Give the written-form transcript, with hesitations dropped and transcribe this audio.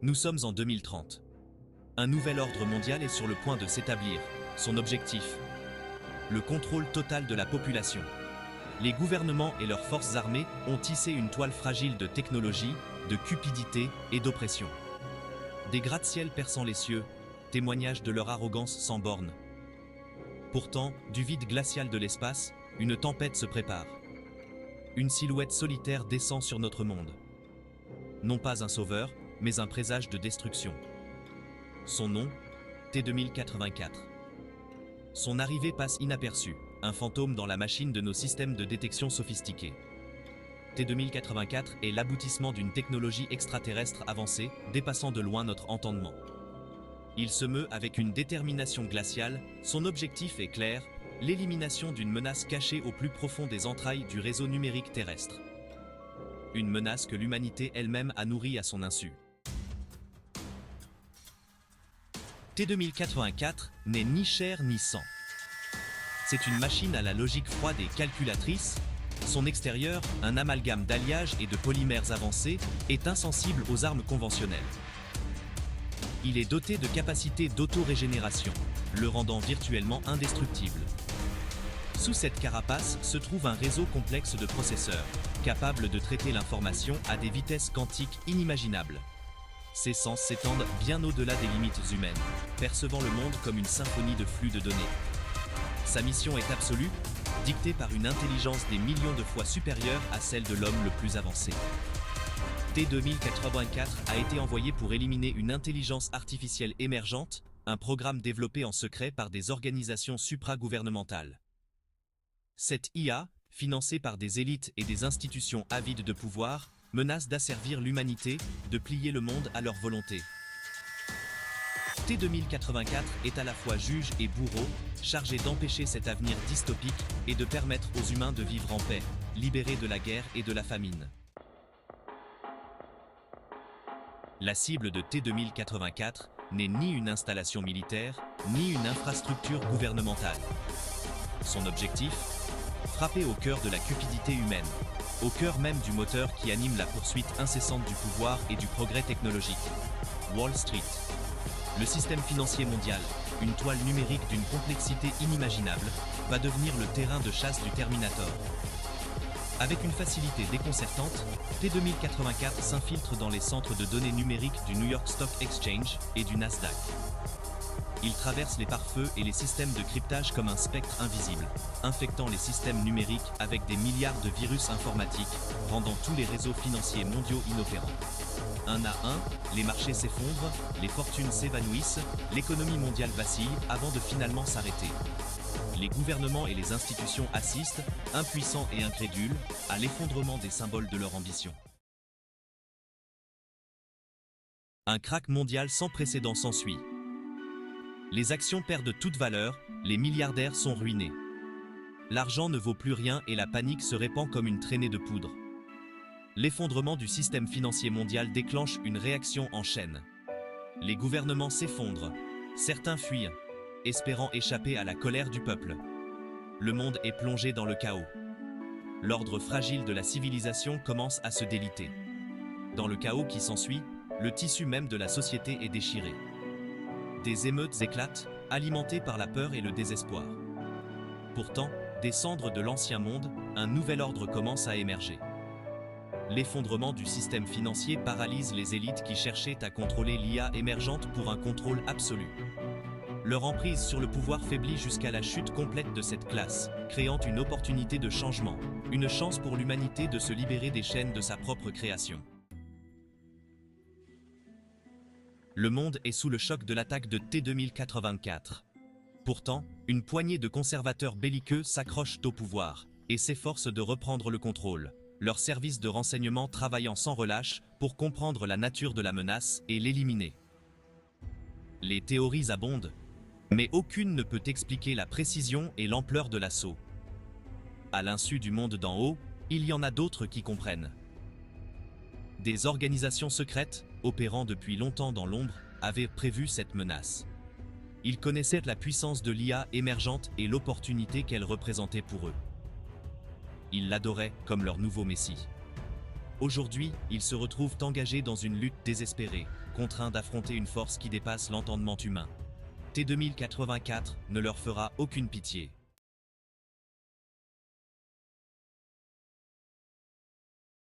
Nous sommes en 2030. Un nouvel ordre mondial est sur le point de s'établir. Son objectif, le contrôle total de la population. Les gouvernements et leurs forces armées ont tissé une toile fragile de technologie, de cupidité et d'oppression. Des gratte-ciel perçant les cieux, témoignage de leur arrogance sans bornes. Pourtant, du vide glacial de l'espace, une tempête se prépare. Une silhouette solitaire descend sur notre monde. Non pas un sauveur, mais un présage de destruction. Son nom, T-2084. Son arrivée passe inaperçue, un fantôme dans la machine de nos systèmes de détection sophistiqués. T-2084 est l'aboutissement d'une technologie extraterrestre avancée, dépassant de loin notre entendement. Il se meut avec une détermination glaciale, son objectif est clair, l'élimination d'une menace cachée au plus profond des entrailles du réseau numérique terrestre. Une menace que l'humanité elle-même a nourrie à son insu. T-2084 n'est ni chair ni sang. C'est une machine à la logique froide et calculatrice. Son extérieur, un amalgame d'alliages et de polymères avancés, est insensible aux armes conventionnelles. Il est doté de capacités d'auto-régénération, le rendant virtuellement indestructible. Sous cette carapace se trouve un réseau complexe de processeurs, capable de traiter l'information à des vitesses quantiques inimaginables. Ses sens s'étendent bien au-delà des limites humaines, percevant le monde comme une symphonie de flux de données. Sa mission est absolue, dictée par une intelligence des millions de fois supérieure à celle de l'homme le plus avancé. T-2084 a été envoyé pour éliminer une intelligence artificielle émergente, un programme développé en secret par des organisations supra-gouvernementales. Cette IA, financée par des élites et des institutions avides de pouvoir, menace d'asservir l'humanité, de plier le monde à leur volonté. T-2084 est à la fois juge et bourreau, chargé d'empêcher cet avenir dystopique et de permettre aux humains de vivre en paix, libérés de la guerre et de la famine. La cible de T-2084 n'est ni une installation militaire, ni une infrastructure gouvernementale. Son objectif ? Frapper au cœur de la cupidité humaine, au cœur même du moteur qui anime la poursuite incessante du pouvoir et du progrès technologique. Wall Street. Le système financier mondial, une toile numérique d'une complexité inimaginable, va devenir le terrain de chasse du Terminator. Avec une facilité déconcertante, T-2084 s'infiltre dans les centres de données numériques du New York Stock Exchange et du Nasdaq. Il traverse les pare-feux et les systèmes de cryptage comme un spectre invisible, infectant les systèmes numériques avec des milliards de virus informatiques, rendant tous les réseaux financiers mondiaux inopérants. Un à un, les marchés s'effondrent, les fortunes s'évanouissent, l'économie mondiale vacille avant de finalement s'arrêter. Les gouvernements et les institutions assistent, impuissants et incrédules, à l'effondrement des symboles de leur ambition. Un krach mondial sans précédent s'ensuit. Les actions perdent toute valeur, les milliardaires sont ruinés. L'argent ne vaut plus rien et la panique se répand comme une traînée de poudre. L'effondrement du système financier mondial déclenche une réaction en chaîne. Les gouvernements s'effondrent, certains fuient, espérant échapper à la colère du peuple. Le monde est plongé dans le chaos. L'ordre fragile de la civilisation commence à se déliter. Dans le chaos qui s'ensuit, le tissu même de la société est déchiré. Des émeutes éclatent, alimentées par la peur et le désespoir. Pourtant, des cendres de l'ancien monde, un nouvel ordre commence à émerger. L'effondrement du système financier paralyse les élites qui cherchaient à contrôler l'IA émergente pour un contrôle absolu. Leur emprise sur le pouvoir faiblit jusqu'à la chute complète de cette classe, créant une opportunité de changement, une chance pour l'humanité de se libérer des chaînes de sa propre création. Le monde est sous le choc de l'attaque de T-2084. Pourtant, une poignée de conservateurs belliqueux s'accrochent au pouvoir et s'efforcent de reprendre le contrôle, leurs services de renseignement travaillant sans relâche pour comprendre la nature de la menace et l'éliminer. Les théories abondent, mais aucune ne peut expliquer la précision et l'ampleur de l'assaut. À l'insu du monde d'en haut, il y en a d'autres qui comprennent. Des organisations secrètes, opérant depuis longtemps dans l'ombre, avaient prévu cette menace. Ils connaissaient la puissance de l'IA émergente et l'opportunité qu'elle représentait pour eux. Ils l'adoraient comme leur nouveau messie. Aujourd'hui, ils se retrouvent engagés dans une lutte désespérée, contraints d'affronter une force qui dépasse l'entendement humain. T-2084 ne leur fera aucune pitié.